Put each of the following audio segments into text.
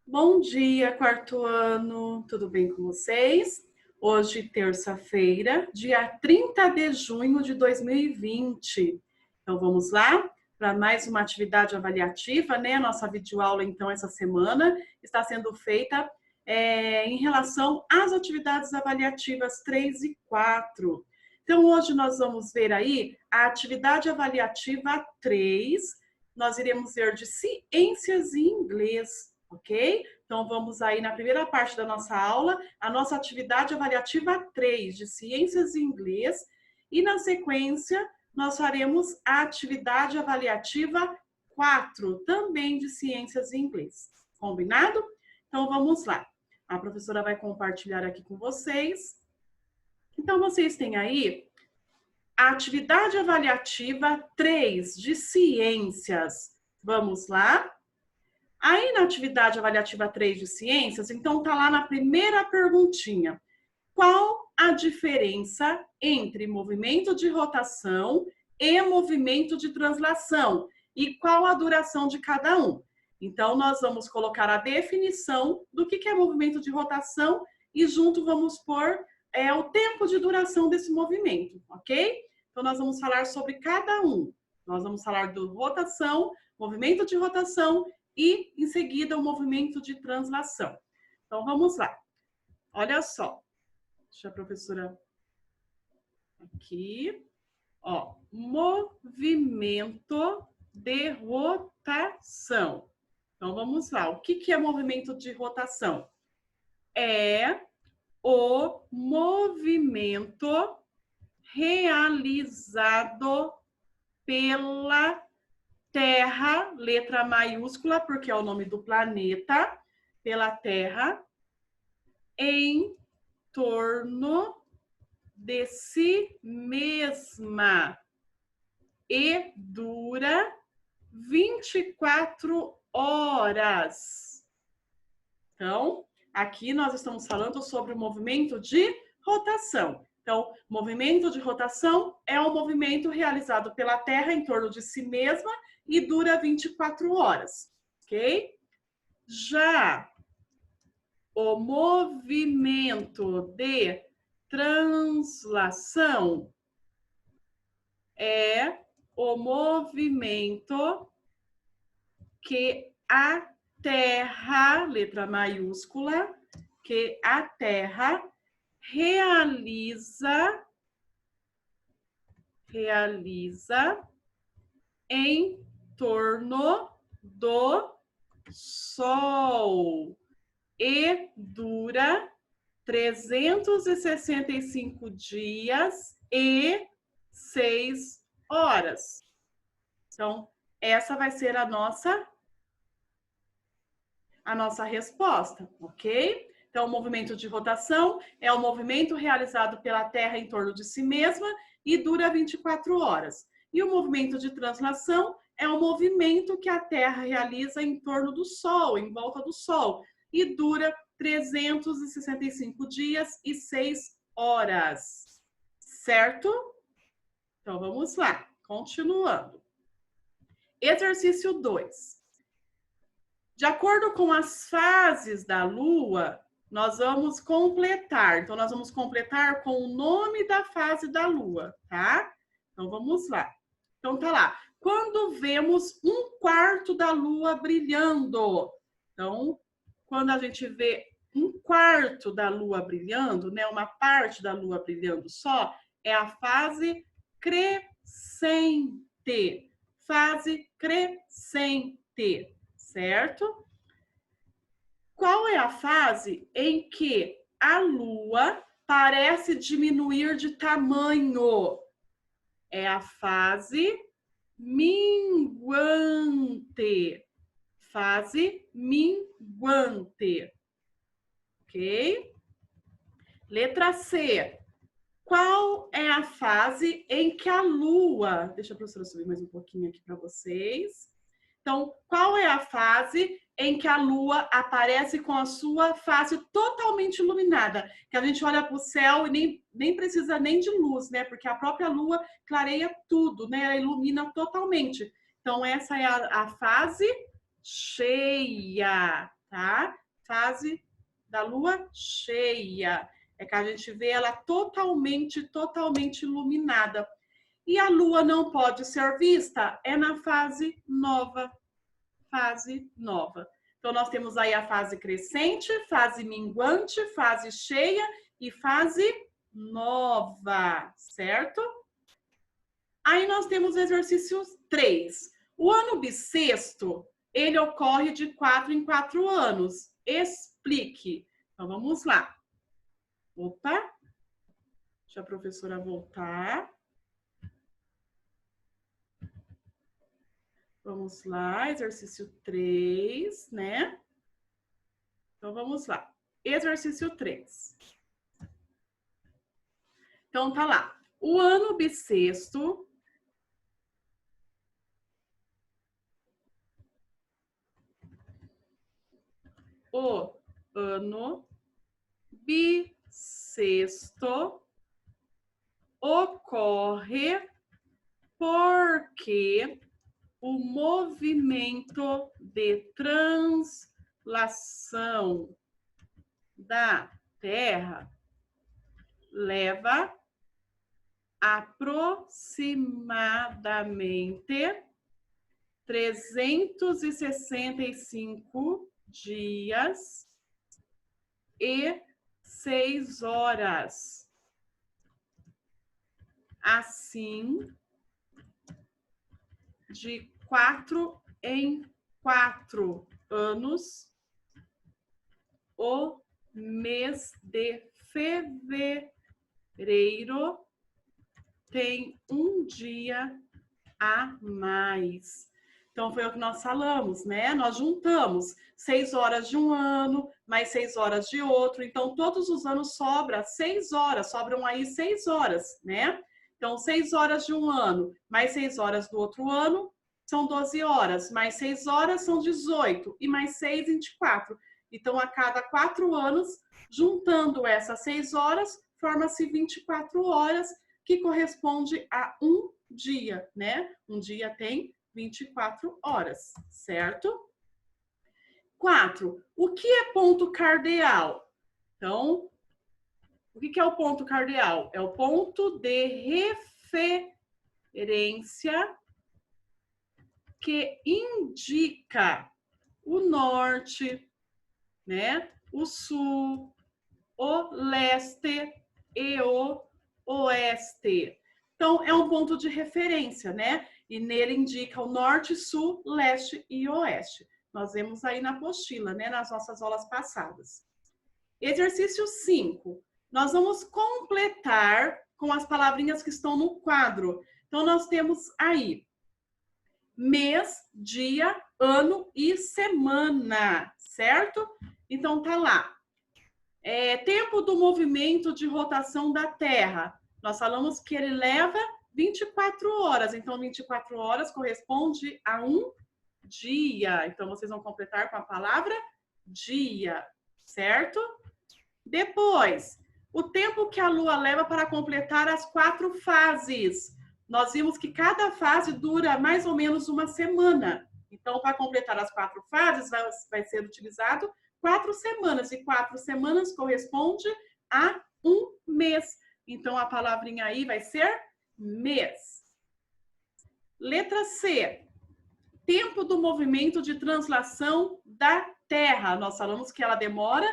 Bom dia, quarto ano, tudo bem com vocês? Hoje, terça-feira, dia 30 de junho de 2020. Então, vamos lá para mais uma atividade avaliativa, né? A nossa videoaula, então, essa semana está sendo feita em relação às atividades avaliativas 3 e 4. Então, hoje nós vamos ver aí a atividade avaliativa 3. Nós iremos ver de ciências e inglês, ok? Então, vamos aí na primeira parte da nossa aula, a nossa atividade avaliativa 3, de ciências e inglês, e na sequência, nós faremos a atividade avaliativa 4, também de ciências e inglês. Combinado? Então, vamos lá. A professora vai compartilhar aqui com vocês. Então, vocês têm aí a atividade avaliativa 3, de ciências. Vamos lá? Aí na atividade avaliativa 3 de ciências, então tá lá na primeira perguntinha. Qual a diferença entre movimento de rotação e movimento de translação? E qual a duração de cada um? Então, nós vamos colocar a definição do que é movimento de rotação e junto vamos pôr o tempo de duração desse movimento, ok? Então, nós vamos falar sobre cada um. Nós vamos falar do rotação, movimento de rotação e, em seguida, o movimento de translação. Então, vamos lá. Olha só. Deixa a professora aqui. Ó, movimento de rotação. Então, vamos lá. O que é movimento de rotação? É o movimento realizado pela Terra, letra maiúscula, porque é o nome do planeta, pela Terra, em torno de si mesma e dura 24 horas. Então, aqui nós estamos falando sobre o movimento de rotação. Então, movimento de rotação é um movimento realizado pela Terra em torno de si mesma e dura 24 horas, ok? Já o movimento de translação é o movimento que a Terra, letra maiúscula, que a Terra realiza em torno do Sol e dura 365 dias e 6 horas. Então, essa vai ser a nossa resposta, ok? Então, o movimento de rotação é o movimento realizado pela Terra em torno de si mesma e dura 24 horas. E o movimento de translação é o movimento que a Terra realiza em torno do Sol, em volta do Sol, e dura 365 dias e 6 horas. Certo? Então, vamos lá. Continuando. Exercício 2. De acordo com as fases da Lua, nós vamos completar. Então, nós vamos completar com o nome da fase da Lua, tá? Então, vamos lá. Então, tá lá. Quando vemos um quarto da Lua brilhando. Então, quando a gente vê um quarto da Lua brilhando, né? Uma parte da Lua brilhando só, é a fase crescente. Fase crescente. Certo? Qual é a fase em que a Lua parece diminuir de tamanho? É a fase minguante. Fase minguante. Ok? Letra C. Qual é a fase em que a Lua... Deixa a professora subir mais um pouquinho aqui para vocês. Então, qual é a fase em que a Lua aparece com a sua face totalmente iluminada? Que a gente olha para o céu e nem precisa nem de luz, né? Porque a própria Lua clareia tudo, né? Ela ilumina totalmente. Então, essa é a fase cheia. tá? Fase da lua cheia. É que a gente vê ela totalmente iluminada. E a lua não pode ser vista, é na fase nova. Fase nova. Então, nós temos aí a fase crescente, fase minguante, fase cheia e fase nova, certo? Aí nós temos o exercício 3. O ano bissexto, ele ocorre de 4 em 4 anos. Explique. Então, vamos lá. Opa, deixa a professora voltar. Vamos lá, exercício 3, né? Então, vamos lá. Exercício 3. Então, tá lá. O ano bissexto o ano bissexto ocorre porque o movimento de translação da Terra leva aproximadamente 365 dias e 6 horas. Assim, de 4 em 4 anos, o mês de fevereiro tem um dia a mais. Então, foi o que nós falamos, né? Nós juntamos 6 horas de um ano, mais 6 horas de outro. Então, todos os anos sobra 6 horas, sobram aí 6 horas, né? Então, 6 horas de um ano, mais 6 horas do outro ano, são 12 horas. Mais 6 horas são 18. E mais 6, 24. Então, a cada 4 anos, juntando essas 6 horas, forma-se 24 horas, que corresponde a um dia, né? Um dia tem 24 horas, certo? 4. O que é ponto cardeal? Então, o que é o ponto cardeal? É o ponto de referência que indica o norte, né? O sul, o leste e o oeste. Então, é um ponto de referência, né? E nele indica o norte, sul, leste e oeste. Nós vemos aí na apostila, né? Nas nossas aulas passadas. Exercício 5. Nós vamos completar com as palavrinhas que estão no quadro. Então, nós temos aí mês, dia, ano e semana, certo? Então, tá lá. Tempo do movimento de rotação da Terra. Nós falamos que ele leva 24 horas. Então, 24 horas corresponde a um dia. Então, vocês vão completar com a palavra dia, certo? Depois, o tempo que a Lua leva para completar as 4 fases. Nós vimos que cada fase dura mais ou menos uma semana. Então, para completar as 4 fases, vai ser utilizado 4 semanas. E 4 semanas corresponde a um mês. Então, a palavrinha aí vai ser mês. Letra C. Tempo do movimento de translação da Terra. Nós falamos que ela demora,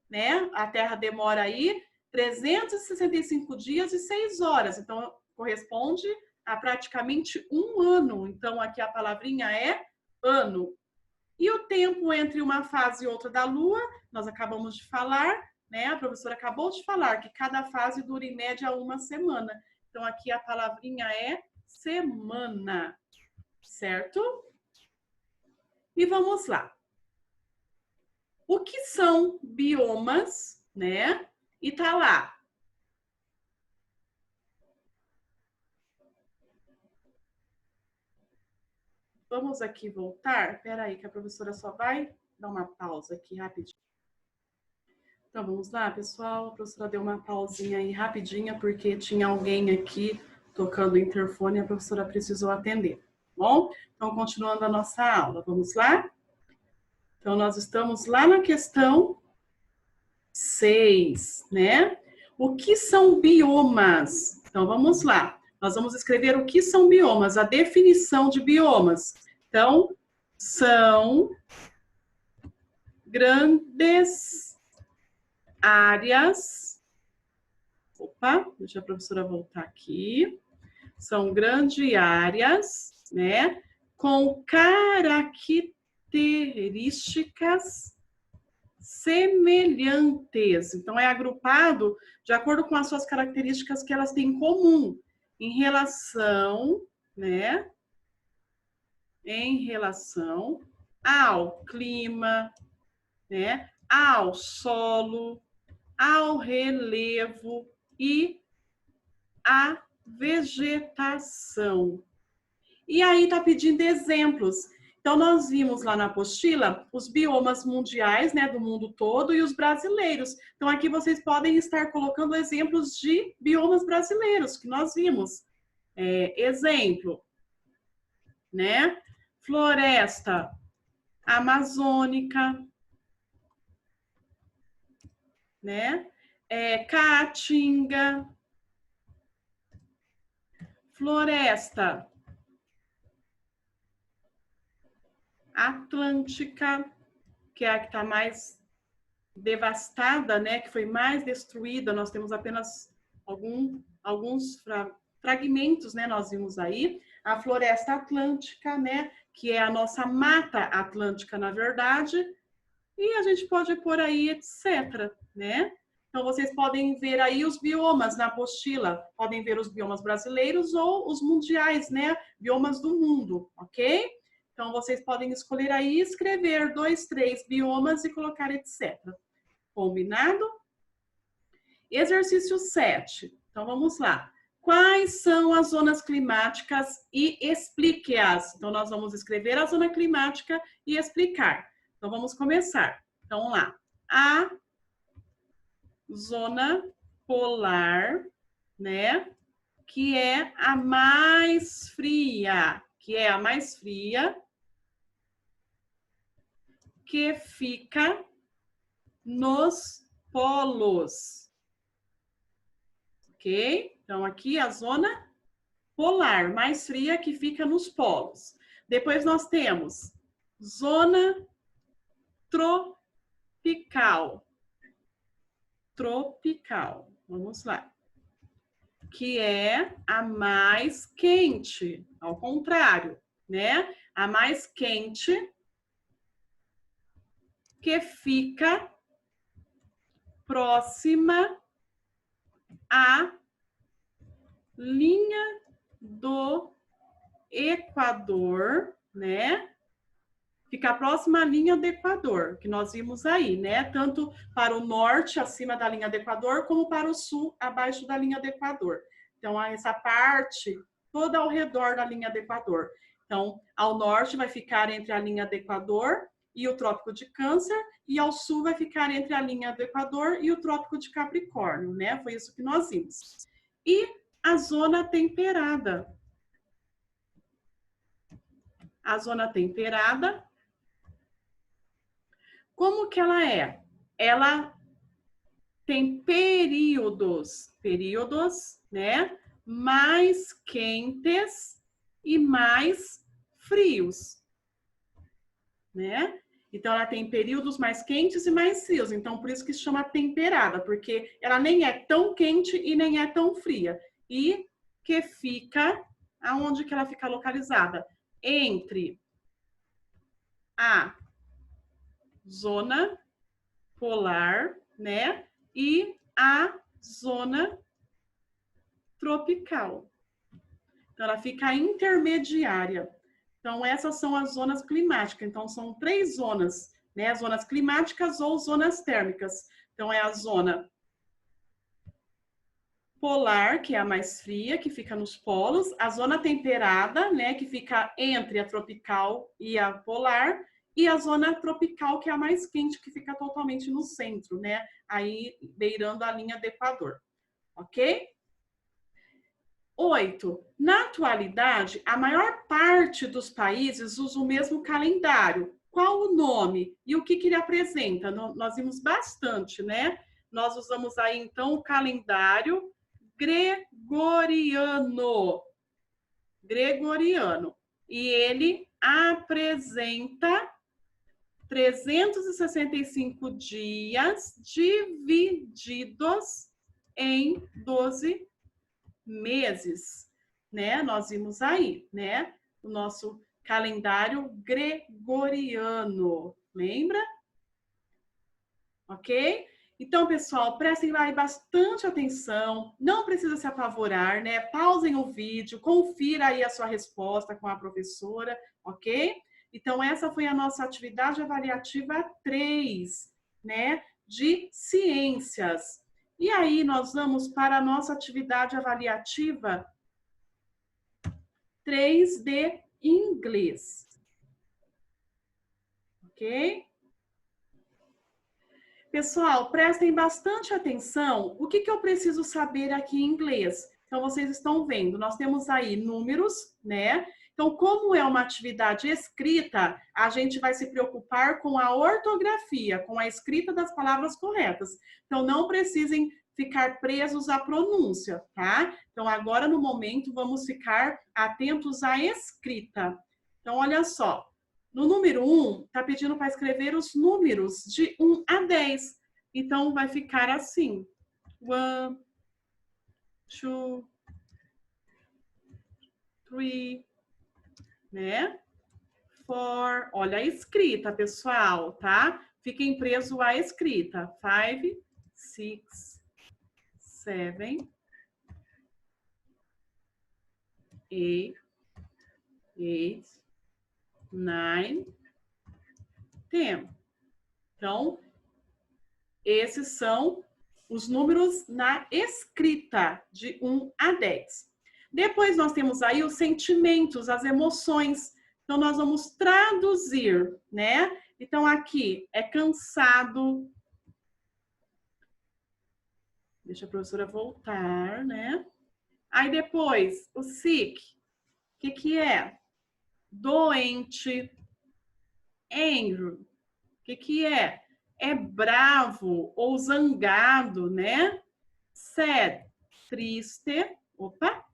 né? A Terra demora aí 365 dias e 6 horas. Então, corresponde a praticamente um ano. Então, aqui a palavrinha é ano. E o tempo entre uma fase e outra da Lua, nós acabamos de falar, né? A professora acabou de falar que cada fase dura em média uma semana. Então, aqui a palavrinha é semana, certo? E vamos lá. O que são biomas, né? E tá lá. Vamos aqui voltar. Espera aí que a professora só vai dar uma pausa aqui rapidinho. Então, vamos lá, pessoal. A professora deu uma pausinha aí rapidinha, porque tinha alguém aqui tocando o interfone e a professora precisou atender. Bom? Então, continuando a nossa aula. Vamos lá? Então, nós estamos lá na questão 6, né? O que são biomas? Então, vamos lá. Nós vamos escrever o que são biomas, a definição de biomas. Então, são grandes áreas. Opa, deixa a professora voltar aqui. São grandes áreas, né? Com características semelhantes. Então, é agrupado de acordo com as suas características que elas têm em comum, em relação, né? Em relação ao clima, né? Ao solo, ao relevo e à vegetação. E aí está pedindo exemplos. Então, nós vimos lá na apostila os biomas mundiais, né, do mundo todo, e os brasileiros. Então, aqui vocês podem estar colocando exemplos de biomas brasileiros, que nós vimos. Exemplo, né? Floresta amazônica, né? Caatinga, floresta atlântica, que é a que está mais devastada, né, que foi mais destruída. Nós temos apenas alguns fragmentos, né, nós vimos aí. A floresta atlântica, né, que é a nossa mata atlântica, na verdade. E a gente pode pôr aí, etc, né? Então, vocês podem ver aí os biomas na apostila. Podem ver os biomas brasileiros ou os mundiais, né? Biomas do mundo, ok? Então, vocês podem escolher aí, escrever 2, 3 biomas e colocar etc. Combinado? Exercício 7. Então, vamos lá. Quais são as zonas climáticas e explique-as. Então, nós vamos escrever a zona climática e explicar. Então, vamos começar. Então, vamos lá. A zona polar, né? Que é a mais fria. Que fica nos polos. Ok? Então, aqui a zona polar, mais fria, que fica nos polos. Depois nós temos zona tropical. Vamos lá. Que é a mais quente, ao contrário, né? A mais quente que fica próxima à linha do Equador, né? Fica próxima à linha do Equador, que nós vimos aí, né? Tanto para o norte, acima da linha do Equador, como para o sul, abaixo da linha do Equador. Então, essa parte toda ao redor da linha do Equador. Então, ao norte vai ficar entre a linha do Equador e o Trópico de Câncer, e ao sul vai ficar entre a linha do Equador e o Trópico de Capricórnio, né? Foi isso que nós vimos. E a zona temperada. A zona temperada, como que ela é? Ela tem períodos, né? Mais quentes e mais frios, né? Então, ela tem períodos mais quentes e mais frios. Então, por isso que se chama temperada, porque ela nem é tão quente e nem é tão fria. E que fica, aonde que ela fica localizada? Entre a zona polar, né? E a zona tropical. Então, ela fica intermediária. Então, essas são as zonas climáticas. Então, são 3 zonas, né? Zonas climáticas ou zonas térmicas. Então, é a zona polar, que é a mais fria, que fica nos polos. A zona temperada, né? Que fica entre a tropical e a polar. E a zona tropical, que é a mais quente, que fica totalmente no centro, né? Aí, beirando a linha do Equador. Ok? 8. Na atualidade, a maior parte dos países usa o mesmo calendário, qual o nome e o que ele apresenta? Nós vimos bastante, né? Nós usamos aí, então, o calendário gregoriano. Gregoriano. E ele apresenta 365 dias divididos em 12 meses, né? Nós vimos aí, né? O nosso calendário gregoriano, lembra? Ok? Então, pessoal, prestem aí bastante atenção, não precisa se apavorar, né? Pausem o vídeo, confira aí a sua resposta com a professora, ok? Então, essa foi a nossa atividade avaliativa 3, né? De ciências. E aí, nós vamos para a nossa atividade avaliativa 3 de inglês. Ok? Pessoal, prestem bastante atenção. O que eu preciso saber aqui em inglês? Então, vocês estão vendo, nós temos aí números, né? Então, como é uma atividade escrita, a gente vai se preocupar com a ortografia, com a escrita das palavras corretas. Então, não precisem ficar presos à pronúncia, tá? Então, agora, no momento, vamos ficar atentos à escrita. Então, olha só. No número 1, está pedindo para escrever os números de 1 a 10. Então, vai ficar assim. 1, 2, 3, né? 4. Olha a escrita, pessoal, tá? Fiquem presos à escrita. 5, 6, 7, 8, 9, 10. Então, esses são os números na escrita, de 1 a 10. Depois nós temos aí os sentimentos, as emoções. Então, nós vamos traduzir, né? Então, aqui é cansado. Deixa a professora voltar, né? Aí depois, o sick. O que é? Doente. Angry. O que é? É bravo ou zangado, né? Sad. Triste. Opa.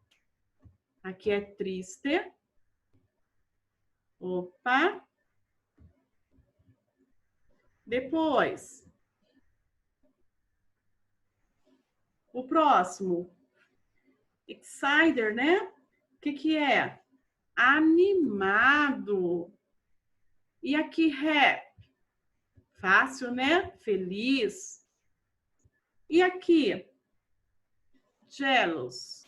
Aqui é triste. Opa. Depois. O próximo. Excited, né? O que é? Animado. E aqui, happy. Fácil, né? Feliz. E aqui, jealous.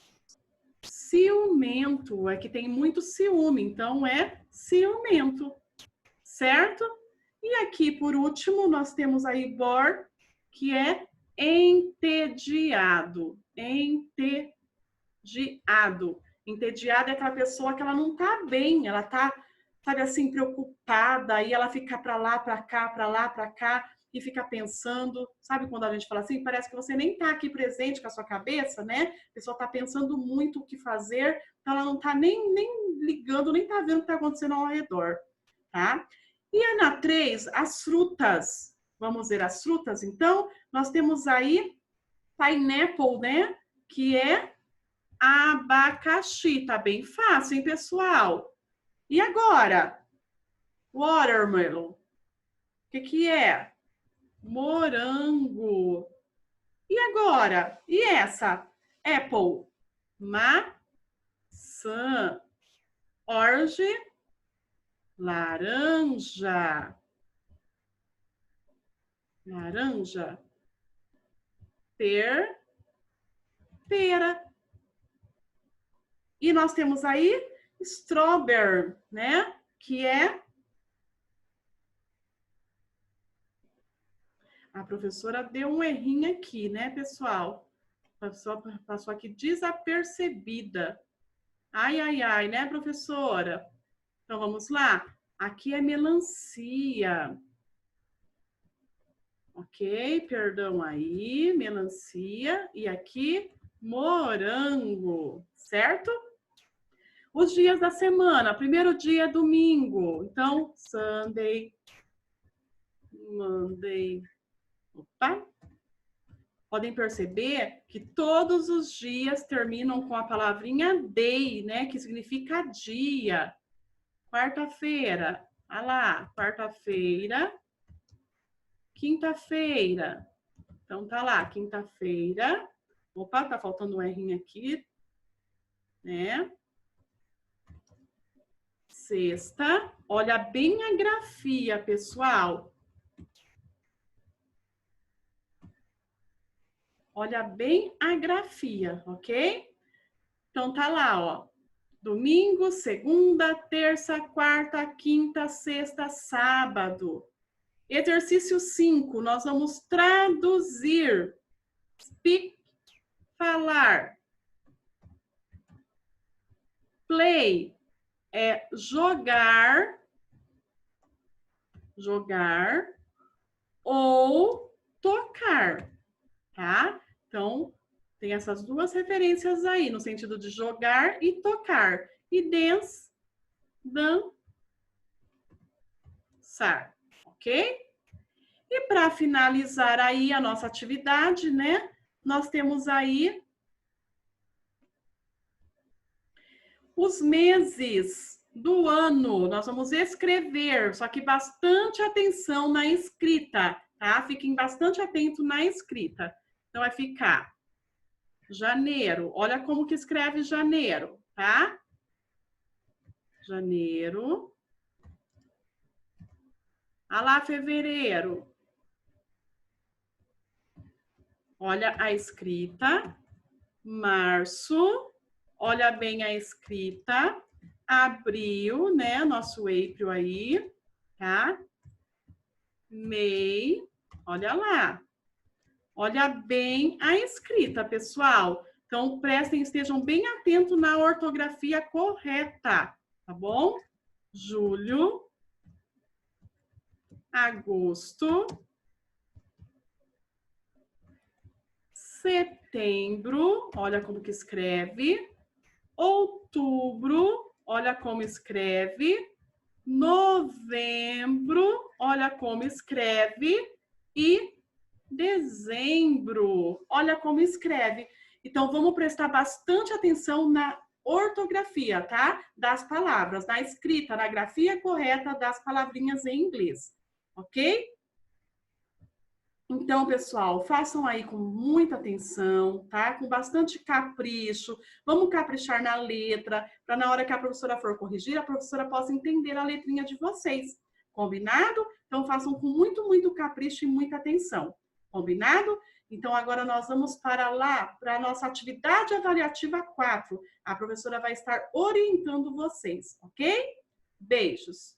Ciumento. É que tem muito ciúme, então é ciumento. Certo? E aqui, por último, nós temos aí bored, que é entediado. Entediado. Entediado é aquela pessoa que ela não tá bem, ela tá, sabe assim, preocupada, e ela fica para lá, para cá, e fica pensando, sabe quando a gente fala assim, parece que você nem tá aqui presente com a sua cabeça, né? A pessoa tá pensando muito o que fazer, então ela não tá nem ligando, nem tá vendo o que tá acontecendo ao redor, tá? E a na 3, as frutas. Vamos ver as frutas, então? Nós temos aí pineapple, né? Que é abacaxi. Tá bem fácil, hein, pessoal? E agora? Watermelon. O que é? Morango. E agora? E essa? Apple. Maçã. Orange. Laranja. Laranja. Pera. E nós temos aí strawberry, né? Que é... A professora deu um errinho aqui, né, pessoal? Passou aqui desapercebida. Ai, né, professora? Então, vamos lá. Aqui é melancia. Ok, perdão aí, melancia. E aqui, morango, certo? Os dias da semana, primeiro dia é domingo. Então, Sunday, Monday. Opa! Podem perceber que todos os dias terminam com a palavrinha day, né? Que significa dia. Quarta-feira, olha lá, quarta-feira, quinta-feira. Então, tá lá, quinta-feira. Opa, tá faltando um R aqui, né? Sexta. Olha bem a grafia, pessoal. Olha bem a grafia, ok? Então, tá lá, ó. Domingo, segunda, terça, quarta, quinta, sexta, sábado. Exercício 5, nós vamos traduzir. Speak, falar. Play é jogar, jogar ou tocar, tá? Então, tem essas duas referências aí, no sentido de jogar e tocar. E dance, dançar, ok? E para finalizar aí a nossa atividade, né? Nós temos aí os meses do ano. Nós vamos escrever, só que bastante atenção na escrita, tá? Fiquem bastante atentos na escrita. Então, vai ficar janeiro. Olha como que escreve janeiro, tá? Janeiro. Ah lá, fevereiro. Olha a escrita. Março. Olha bem a escrita. Abril, né? Nosso April aí, tá? May. Olha lá. Olha bem a escrita, pessoal. Então, prestem, estejam bem atentos na ortografia correta, tá bom? Julho, agosto, setembro, olha como que escreve. Outubro, olha como escreve. Novembro, olha como escreve. E dezembro, olha como escreve. Então, vamos prestar bastante atenção na ortografia, tá? Das palavras, na escrita, na grafia correta das palavrinhas em inglês, ok? Então, pessoal, façam aí com muita atenção, tá? Com bastante capricho. Vamos caprichar na letra, para na hora que a professora for corrigir, a professora possa entender a letrinha de vocês. Combinado? Então, façam com muito capricho e muita atenção. Combinado? Então, agora nós vamos para lá, para a nossa atividade avaliativa 4. A professora vai estar orientando vocês, ok? Beijos!